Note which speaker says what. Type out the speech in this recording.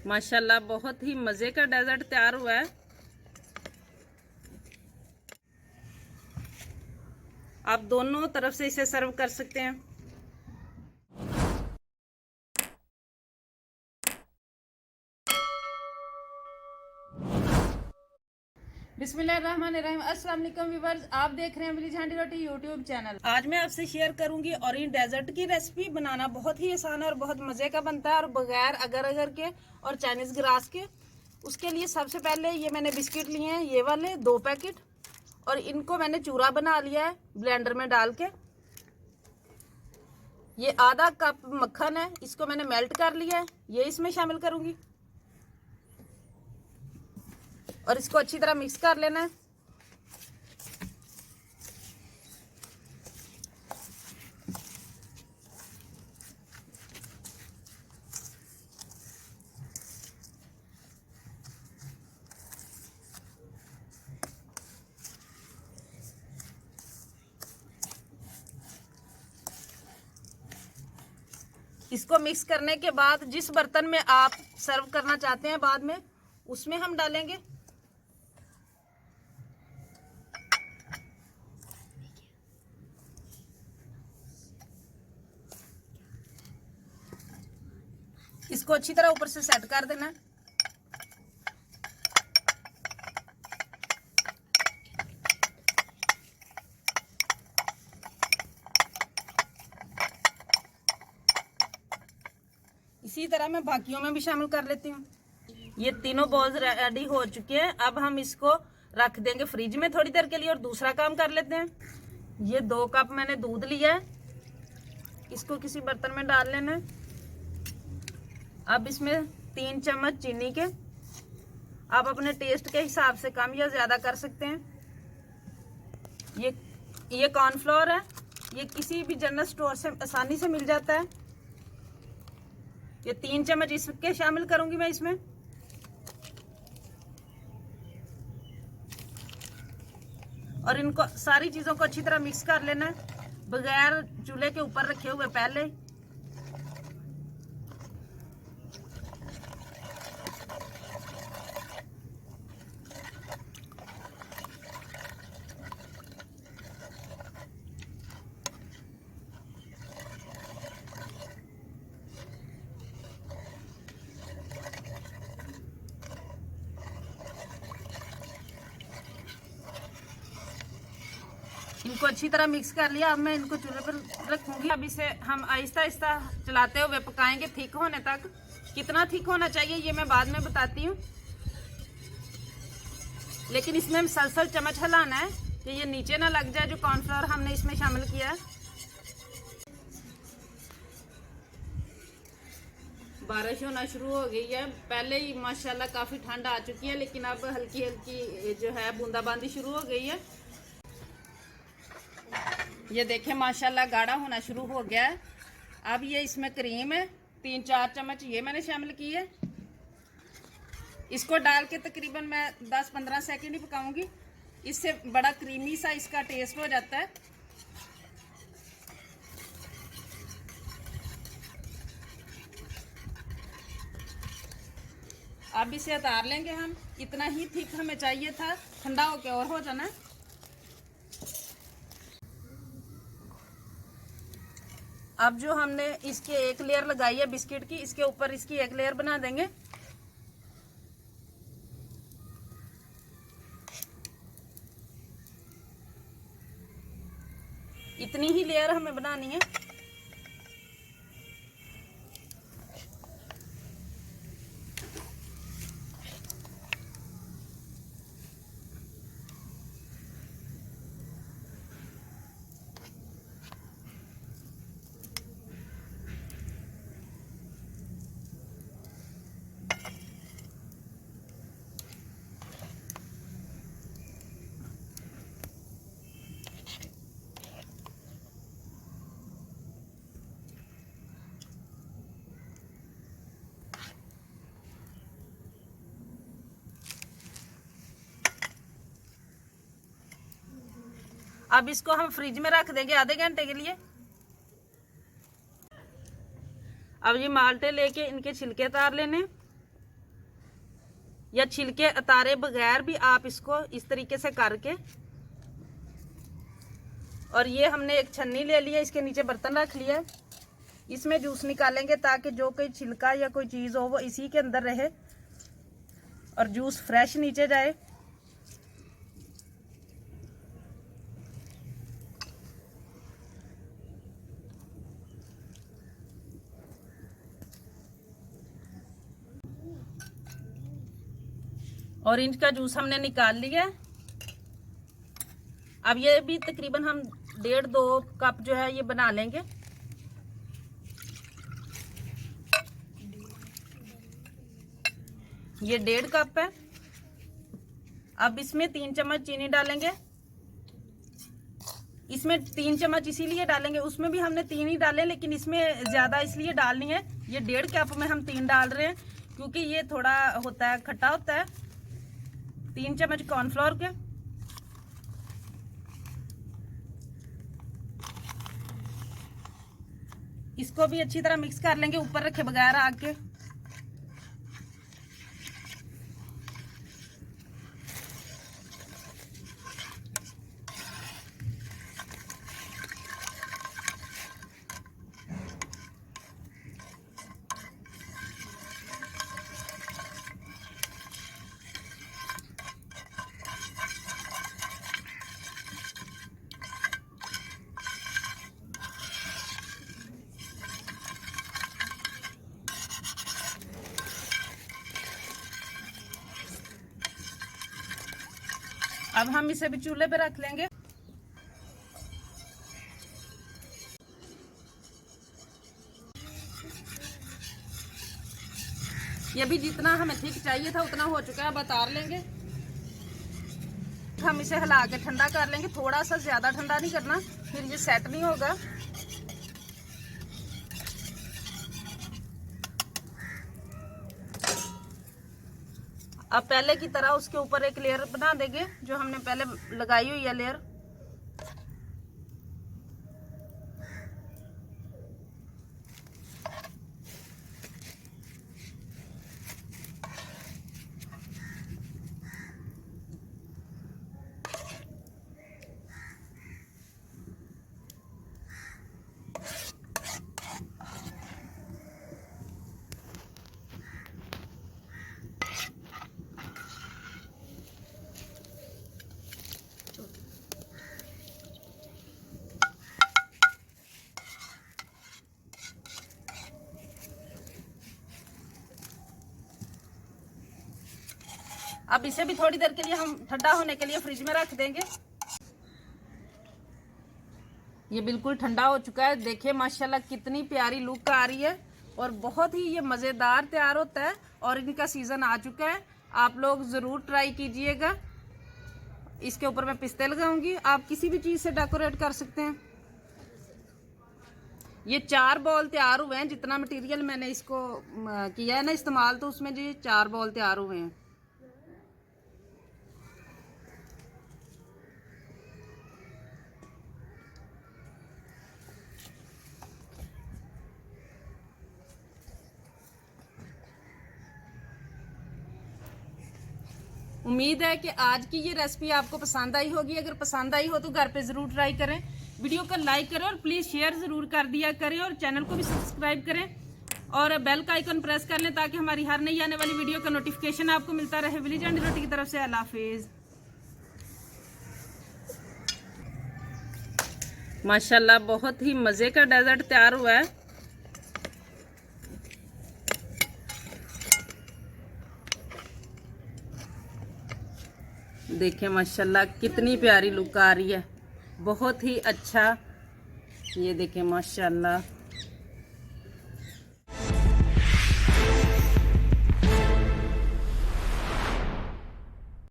Speaker 1: माशाल्लाह बहुत ही मज़े का डेजर्ट तैयार हुआ है। आप दोनों तरफ से इसे सर्व कर सकते हैं।
Speaker 2: बिस्मिल्लाहिर्रहमानिर्रहीम। अस्सलाम वालेकुम व्यूअर्स, आप देख रहे हैं मिली झांडी रोटी यूट्यूब चैनल।
Speaker 1: आज मैं आपसे शेयर करूंगी ओरिएंट डेजर्ट की रेसिपी। बनाना बहुत ही आसान है और बहुत मज़े का बनता है और बगैर अगर अगर के और चाइनीज़ ग्रास के। उसके लिए सबसे पहले ये मैंने बिस्किट लिए हैं, ये वाले 2 पैकेट, और इनको मैंने चूरा बना लिया है ब्लेंडर में डाल के। ये आधा कप मक्खन है, इसको मैंने मेल्ट कर लिया है, ये इसमें शामिल करूंगी और इसको अच्छी तरह मिक्स कर लेना है। इसको मिक्स करने के बाद जिस बर्तन में आप सर्व करना चाहते हैं बाद में, उसमें हम डालेंगे। इसको अच्छी तरह ऊपर से सेट कर देना। इसी तरह मैं बाकियों में भी शामिल कर लेती हूँ। ये तीनों बॉल्स रेडी हो चुके हैं। अब हम इसको रख देंगे फ्रिज में थोड़ी देर के लिए और दूसरा काम कर लेते हैं। ये 2 कप मैंने दूध लिया है, इसको किसी बर्तन में डाल लेना है। अब इसमें 3 चम्मच चीनी के, आप अपने टेस्ट के हिसाब से कम या ज्यादा कर सकते हैं। ये कॉर्नफ्लोर है, ये किसी भी जनरल स्टोर से आसानी से मिल जाता है। ये 3 चम्मच इसके शामिल करूंगी मैं इसमें। और इनको सारी चीजों को अच्छी तरह मिक्स कर लेना है बगैर चूल्हे के ऊपर रखे हुए पहले। इनको अच्छी तरह मिक्स कर लिया। अब मैं इनको चूल्हे पर रखूंगी। अब इसे हम आहिस्ता आहिस्ता चलाते हुए पकाएंगे थिक होने तक। कितना थिक होना चाहिए ये मैं बाद में बताती हूँ, लेकिन इसमें मसलसल चम्मच हिलाना है कि ये नीचे ना लग जाए जो कॉर्नफ्लोर हमने इसमें शामिल किया है। बारिश होना शुरू हो गई है। पहले ही माशाल्लाह काफी ठंड आ चुकी है, लेकिन अब हल्की हल्की जो है बूंदाबांदी शुरू हो गई है। ये देखें माशाल्लाह गाढ़ा होना शुरू हो गया है। अब ये इसमें क्रीम है, 3-4 चम्मच ये मैंने शामिल की है। इसको डाल के तकरीबन मैं 10-15 सेकंड ही पकाऊंगी। इससे बड़ा क्रीमी सा इसका टेस्ट हो जाता है। अब इसे उतार लेंगे हम। इतना ही थिक हमें चाहिए था, ठंडा होके और हो जाना। अब जो हमने इसके एक लेयर लगाई है बिस्किट की, इसके ऊपर इसकी एक लेयर बना देंगे। इतनी ही लेयर हमें बनानी है। अब इसको हम फ्रिज में रख देंगे आधे घंटे के लिए। अब ये माल्टे लेके इनके छिलके उतार लेने। या छिलके उतारे बगैर भी आप इसको इस तरीके से करके, और ये हमने एक छन्नी ले लिया, इसके नीचे बर्तन रख लिया है, इसमें जूस निकालेंगे ताकि जो कोई छिलका या कोई चीज़ हो वो इसी के अंदर रहे और जूस फ्रेश नीचे जाए। ऑरेंज का जूस हमने निकाल लिया। अब ये भी तकरीबन हम 1.5-2 कप जो है ये बना लेंगे। ये 1.5 कप है। अब इसमें 3 चम्मच चीनी डालेंगे। इसमें 3 चम्मच इसीलिए डालेंगे, उसमें भी हमने 3 ही डाले, लेकिन इसमें ज्यादा इसलिए डालनी है। ये 1.5 कप में हम 3 डाल रहे हैं क्योंकि ये थोड़ा होता है, खट्टा होता है। 3 चम्मच कॉर्नफ्लोर के, इसको भी अच्छी तरह मिक्स कर लेंगे ऊपर रखे बगैर आग के। अब हम इसे भी चूल्हे पे रख लेंगे। ये भी जितना हमें ठीक चाहिए था उतना हो चुका है, अब उतार लेंगे। हम इसे हिला के ठंडा कर लेंगे, थोड़ा सा ज्यादा ठंडा नहीं करना, फिर ये सेट नहीं होगा। अब पहले की तरह उसके ऊपर एक लेयर बना देंगे, जो हमने पहले लगाई हुई है लेयर। अब इसे भी थोड़ी देर के लिए हम ठंडा होने के लिए फ्रिज में रख देंगे। ये बिल्कुल ठंडा हो चुका है। देखिए माशाल्लाह कितनी प्यारी लुक आ रही है और बहुत ही ये मज़ेदार तैयार होता है। और इनका सीज़न आ चुका है, आप लोग ज़रूर ट्राई कीजिएगा। इसके ऊपर मैं पिस्ते लगाऊंगी, आप किसी भी चीज़ से डेकोरेट कर सकते हैं। ये 4 बॉल तैयार हुए हैं, जितना मटेरियल मैंने इसको किया है ना इस्तेमाल, तो उसमें जो 4 बॉल तैयार हुए हैं। उम्मीद है कि आज की ये रेसिपी आपको पसंद आई होगी। अगर पसंद आई हो तो घर पे ज़रूर ट्राई करें, वीडियो को लाइक करें और प्लीज़ शेयर ज़रूर कर दिया करें, और चैनल को भी सब्सक्राइब करें और बेल का आइकन प्रेस कर लें ताकि हमारी हर नई आने वाली वीडियो का नोटिफिकेशन आपको मिलता रहे। विलेज हांडी रोटी की तरफ से अल्लाह हाफिज़। माशाल्लाह बहुत ही मज़े का डेजर्ट तैयार हुआ है। देखिए माशाल्लाह कितनी प्यारी लुक आ रही है, बहुत ही अच्छा। ये देखिए माशाल्लाह।